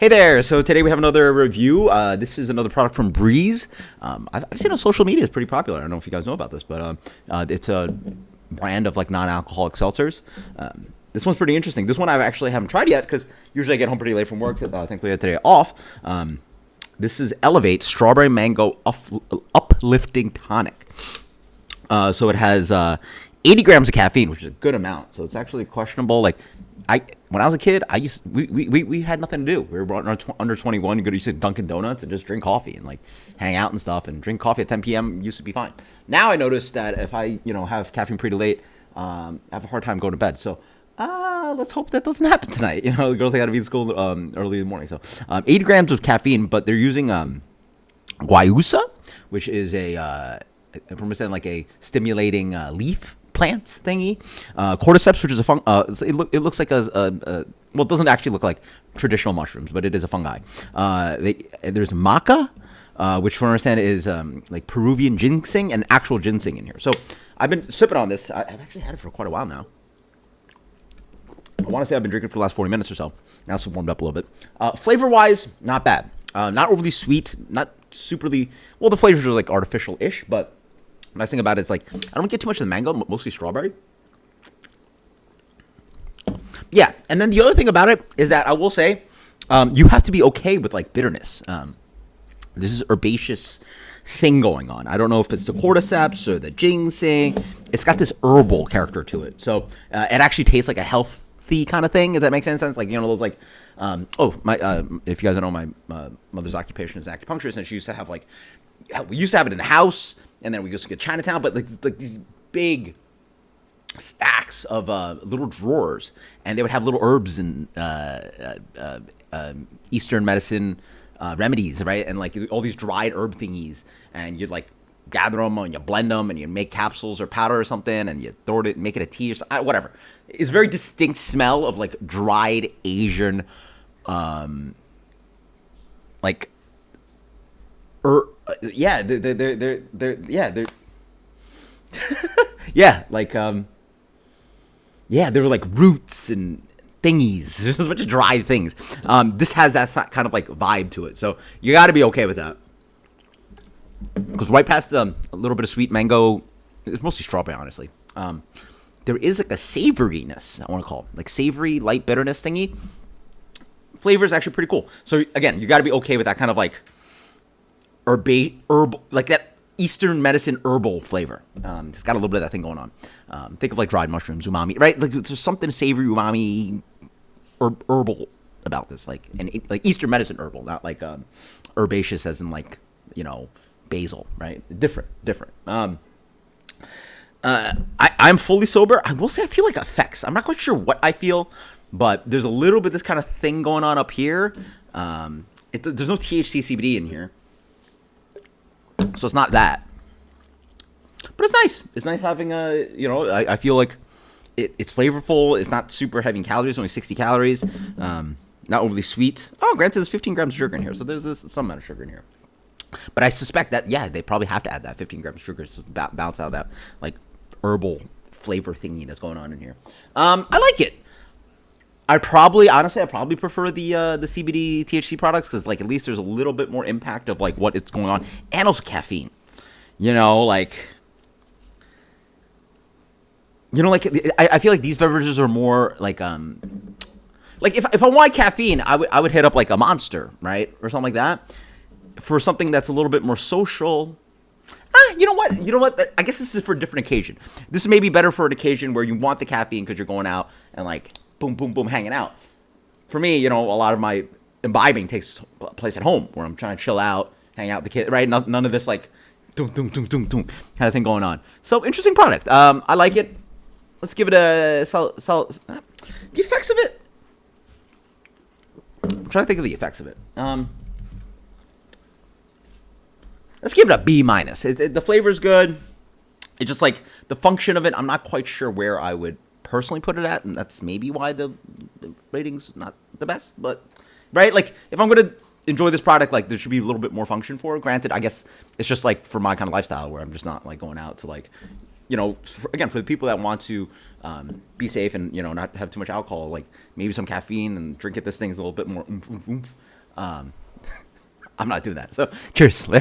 Hey there! So today we have another review. This is another product from BRÄZ. I've seen on social media it's pretty popular. I don't know if you guys know about this, but it's a brand of like non-alcoholic seltzers. This one's pretty interesting. This one I actually haven't tried yet because usually I get home pretty late from work. Thankfully I had today off. This is Elevate Strawberry Mango Uplifting Tonic. So it has 80 grams of caffeine, which is a good amount. So it's actually questionable. Like when I was a kid, we had nothing to do. We were under 21. You go to Dunkin' Donuts and just drink coffee and like hang out and stuff. And drink coffee at 10 p.m. used to be fine. Now I notice that if I have caffeine pretty late, I have a hard time going to bed. So let's hope that doesn't happen tonight. The girls got to be in school early in the morning. So 80 grams of caffeine, but they're using guayusa, which is from understanding like a stimulating leaf plant thingy. Cordyceps, which is a it looks like well, it doesn't actually look like traditional mushrooms, but it is a fungi. There's maca, which from what I understand is like Peruvian ginseng and actual ginseng in here. So I've been sipping on this. I've actually had it for quite a while now. I want to say I've been drinking for the last 40 minutes or so. Now it's warmed up a little bit. Flavor-wise, not bad. Not overly sweet, not superly... Well, the flavors are like artificial-ish, but the nice thing about it is like I don't get too much of the mango, mostly strawberry. Yeah, and then the other thing about it is that I will say you have to be okay with like bitterness. This is herbaceous thing going on. I don't know if it's the cordyceps or the ginseng. It's got this herbal character to it. So it actually tastes like a healthy kind of thing, if that makes any sense. Like, those like, if you guys don't know, my mother's occupation is an acupuncturist, and she used to have like, we used to have it in the house, and then we used to get Chinatown, but like these big stacks of little drawers, and they would have little herbs and Eastern medicine remedies, right? And like all these dried herb thingies, and you'd like gather them and you blend them and you make capsules or powder or something, and you throw it, make it a tea or something, whatever. It's a very distinct smell of like dried Asian, like, yeah, they're yeah, like yeah, they were like roots and thingies. There's a bunch of dried things. This has that kind of like vibe to it, so you got to be okay with that. Because right past a little bit of sweet mango, it's mostly strawberry, honestly. There is like a savoriness, I want to call it, like savory light bitterness thingy. Flavor is actually pretty cool. So again, you got to be okay with that kind of like herbal, like that Eastern medicine herbal flavor. It's got a little bit of that thing going on. Think of like dried mushrooms, umami, right? Like there's something savory, umami, herbal about this, like Eastern medicine herbal, not like herbaceous as in like basil, right? Different. I'm fully sober. I will say I feel like effects. I'm not quite sure what I feel, but there's a little bit this kind of thing going on up here. There's no THC CBD in here, so it's not that. But it's nice. It's nice having I feel like it's flavorful. It's not super heavy in calories. Only 60 calories. Not overly sweet. Oh, granted, there's 15 grams of sugar in here, so there's some amount of sugar in here. But I suspect that, yeah, they probably have to add that 15 grams of sugar to balance out that like herbal flavor thingy that's going on in here. I like it. I probably prefer the CBD THC products because like at least there's a little bit more impact of like what it's going on, and also caffeine. I feel like these beverages are more like if I want caffeine, I would hit up like a Monster, right, or something like that. For something that's a little bit more social, you know what? I guess this is for a different occasion. This may be better for an occasion where you want the caffeine because you're going out and like boom, boom, boom, hanging out. For me, a lot of my imbibing takes place at home where I'm trying to chill out, hang out with the kid, right? None of this like doom, doom, doom, doom, doom kind of thing going on. So interesting product. I like it. Let's give it a the effects of it. I'm trying to think of the effects of it. Let's give it a B-. The flavor's good. It's just like the function of it, I'm not quite sure where I would personally put it at, and that's maybe why the rating's not the best. But right, like if I'm gonna enjoy this product, like there should be a little bit more function for it. Granted, I guess it's just like for my kind of lifestyle where I'm just not like going out to like, again, for the people that want to be safe and not have too much alcohol, like maybe some caffeine and drink it. This thing's a little bit more oomph, oomph, oomph. I'm not doing that. So cheers, later.